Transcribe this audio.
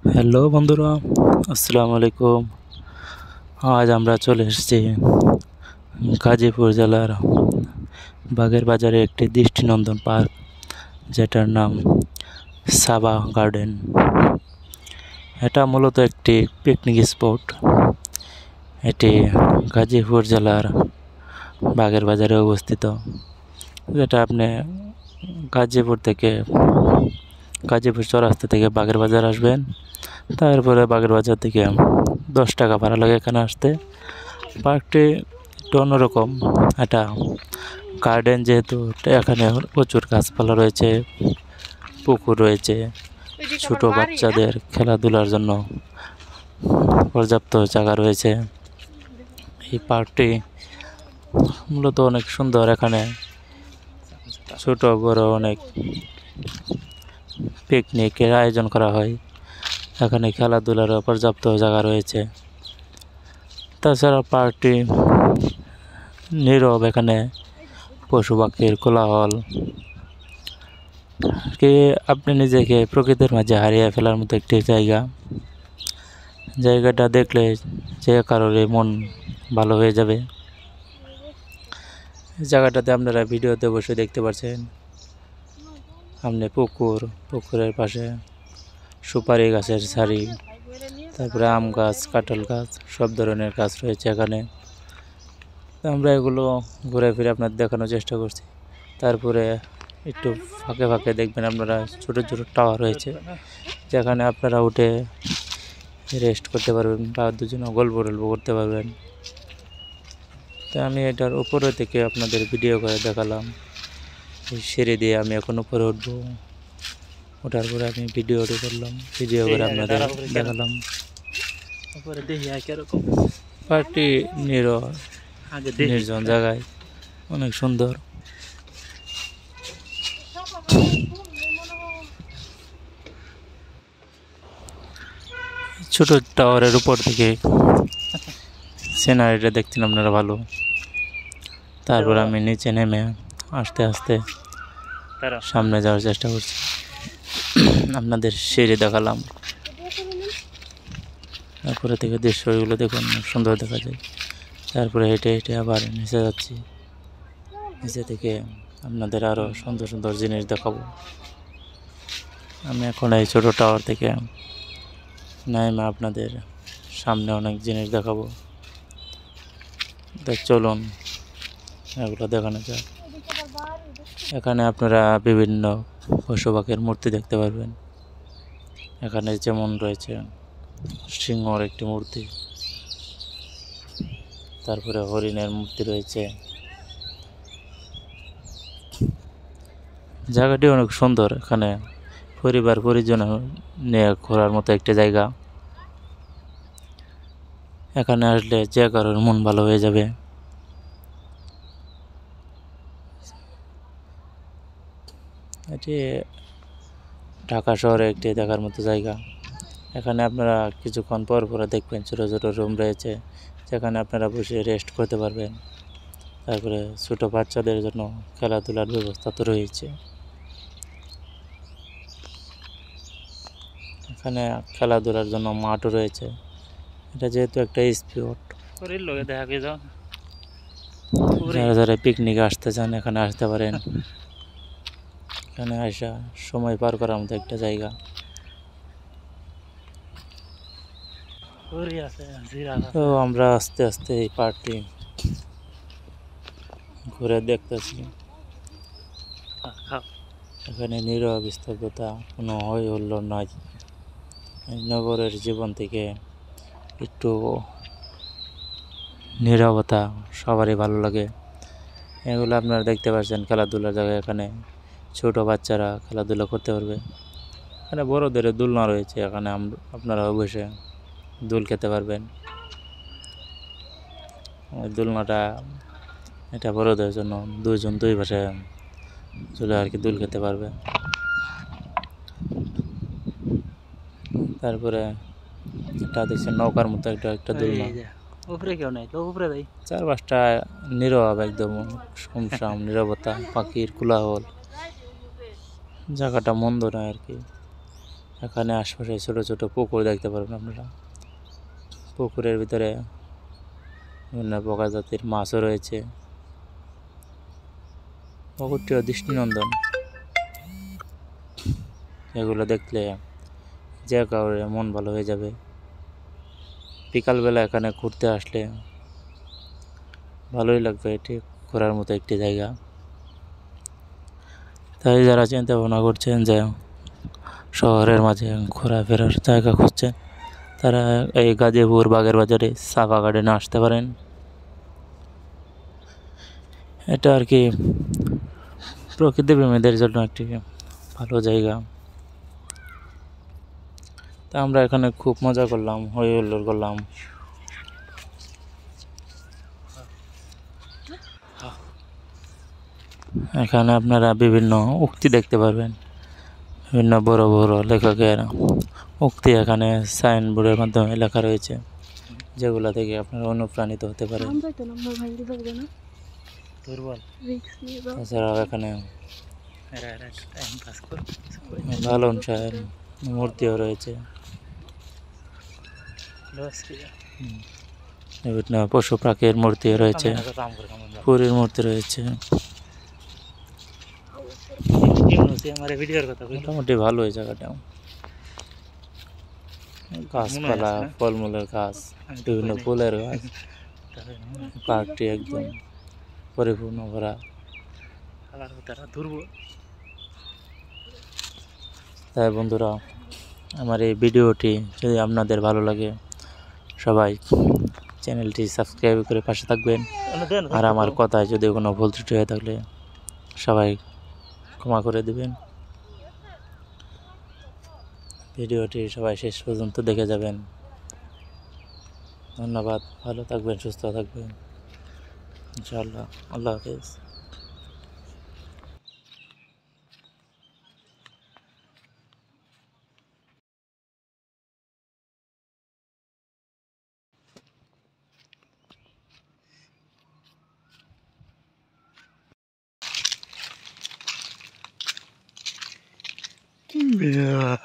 Hello বন্ধুরা, আসসালামু আলাইকুম। আজ আমরা চলে এসেছি গাজীপুর জেলার বাগের বাজারে একটি দৃষ্টিনন্দন পার্ক, যেটার নাম সাবা গার্ডেন। এটা মূলত একটি পিকনিক স্পট। এটি গাজীপুর জেলার বাগের বাজারে অবস্থিত। যেটা আপনি গাজীপুর চৌরাস্তা থেকে বাগের বাজার আসবেন, তারপরে বাগের বাজার থেকে 10 টাকা ভাড়া লাগে এখানে আসতে। পার্কটি একটু অন্যরকম, এটা গার্ডেন যেহেতু, এখানে প্রচুর গাছপালা রয়েছে, পুকুর রয়েছে, ছোট বাচ্চাদের খেলাধুলার জন্য পর্যাপ্ত জায়গা রয়েছে। এই পার্কটি মূলত অনেক সুন্দর। এখানে ছোট বড় অনেক পিকনিকের আয়োজন করা হয়। এখানে খেলাধুলারও পর্যাপ্ত জায়গা রয়েছে। তাছাড়া পার্কটি নীরব, এখানে পশু পাখির কোলাহল কি আপনি নিজেকে প্রকৃতির মাঝে হারিয়ে ফেলার মতো একটি জায়গাটা দেখলে যে কারোর মন ভালো হয়ে যাবে। জায়গাটাতে আপনারা ভিডিওতে বসে দেখতে পাচ্ছেন, সামনে পুকুরের পাশে সুপারি গাছের সারি, তারপরে আম গাছ, কাঁঠাল গাছ, সব ধরনের গাছ রয়েছে এখানে। আমরা এগুলো ঘুরে ফিরে আপনাদের দেখানোর চেষ্টা করছি। তারপরে একটু ফাঁকে ফাঁকে দেখবেন আপনারা ছোট ছোট টাওয়ার রয়েছে, যেখানে আপনারা উঠে রেস্ট করতে পারবেন বা দুজনে গল্প করতে পারবেন। তো আমি এটার উপরে থেকে আপনাদের ভিডিও করে দেখালাম। এই সিঁড়ি দিয়ে আমি এখন উপরে উঠবো। ওঠার পরে আমি ভিডিও করে আপনাদের দেখালাম। পার্কটি নির্জন জায়গায়, অনেক সুন্দর। ছোট টাওয়ারের উপর থেকে সিনারিটা দেখছেন আপনারা ভালো। তারপর আমি নিচে নেমে আস্তে আস্তে সামনে যাওয়ার চেষ্টা করছি। আপনাদের সিঁড়ি দেখালাম, তারপরে থেকে দৃশ্যগুলো দেখুন, সুন্দর দেখা যায়। তারপরে হেঁটে হেঁটে আবার নিচে যাচ্ছি। নিচে থেকে আপনাদের আরও সুন্দর সুন্দর জিনিস দেখাবো। আমি এখন এই ছোটো টাওয়ার থেকে নাইমা আপনাদের সামনে অনেক জিনিস দেখাবো। চলুন এগুলো দেখানো যাক। এখানে আপনারা বিভিন্ন পশু পাখির মূর্তি দেখতে পারবেন। এখানে যেমন রয়েছে সিংহর একটি মূর্তি, তারপরে হরিণের মূর্তি রয়েছে। জায়গাটি অনেক সুন্দর। এখানে পরিবার পরিজন নিয়ে ঘোরার মতো একটা জায়গা। এখানে আসলে যে কারোর মন ভালো হয়ে যাবে। এটি ঢাকা শহরে একটি দেখার মতো জায়গা। এখানে আপনারা কিছুক্ষণ পর দেখবেন ছোটো ছোটো রুম রয়েছে, যেখানে আপনারা বসে রেস্ট করতে পারবেন। তারপরে ছোটো বাচ্চাদের জন্য খেলাধুলার ব্যবস্থা তো রয়েছে। এখানে খেলাধুলার জন্য মাঠও রয়েছে। এটা যেহেতু একটা স্পট, যারা যারা পিকনিকে আসতে চান এখানে আসতে পারেন। এখানে আসা সময় পার করার মতো একটা জায়গা। তো আমরা আস্তে আস্তে এই পার্কটি ঘুরে দেখতেছি। এখানে নীরব স্তব্ধতা, কোনো হই হুল্লোড় নয়। নগরের জীবন থেকে একটু নীরবতা সবারই ভালো লাগে। এগুলো আপনারা দেখতে পাচ্ছেন খেলাধুলার জায়গা। এখানে ছোট বাচ্চারা খেলাধুলা করতে পারবে। এখানে বড়দের দোলনা রয়েছে, এখানে আপনারা বসে দোল খেতে পারবেন। ওই দোলনাটা এটা বড়দের জন্য, দুইজন দুই পাশে চলে আর কি দোল খেতে পারবে। তারপরে এটা দেখছেন নৌকার মতো একটা দোলনা। চার পাঁচটা নীরব, একদম শুনশান নীরবতা, পাখির কোলাহল। জায়গাটা মন্দ নয় আর কি। এখানে আশপাশে ছোট ছোট পুকুর দেখতে পারবেন আপনারা। পুকুরের ভিতরে বিভিন্ন প্রকার জাতির মাছও রয়েছে। পুকুরটিও দৃষ্টিনন্দন, এগুলো দেখলে যে কাউরে মন ভালো হয়ে যাবে। বিকালবেলা এখানে ঘুরতে আসলে ভালোই লাগবে, এটি ঘোরার মতো একটি জায়গা। তাই যারা চিন্তা ভাবনা করছেন যে শহরের মাঝে ঘোরাফেরার জায়গা খুঁজছেন, তারা এই গাজীপুর বাগের বাজারে সাফা গার্ডেনে আসতে পারেন। এটা আর কি প্রকৃতিপ্রেমীদের জন্য একটি ভালো জায়গা। তা আমরা এখানে খুব মজা করলাম, হই হুল্লোড় করলাম। এখানে আপনারা বিভিন্ন উক্তি দেখতে পারবেন, বিভিন্ন বড় বড় লেখকের উক্তি এখানে সাইনবোর্ডের মাধ্যমে লেখা রয়েছে, যেগুলো থেকে আপনারা অনুপ্রাণিত হতে পারেন। তাছাড়াও এখানে লালন শাহের মূর্তিও রয়েছে, বিভিন্ন পশু পাখির মূর্তি রয়েছে, পুরীর মূর্তি রয়েছে। মোটামুটি ভালো এই জায়গাটা, গাছপালা, ফলমূলের গাছ, বিভিন্ন ফুলের গাছ, পার্কটি একদম পরিপূর্ণ ভরা। তাই বন্ধুরা, আমার এই ভিডিওটি যদি আপনাদের ভালো লাগে, সবাই চ্যানেলটি সাবস্ক্রাইব করে পাশে থাকবেন। আর আমার কথায় যদি কোনো ভুল ত্রুটি হয়ে থাকলে সবাই ক্ষমা করে দেবেন। ভিডিওটি সবাই শেষ পর্যন্ত দেখে যাবেন। ধন্যবাদ, ভালো থাকবেন, সুস্থ থাকবেন ইনশাআল্লাহ। আল্লাহ হাফেজ। Yeah.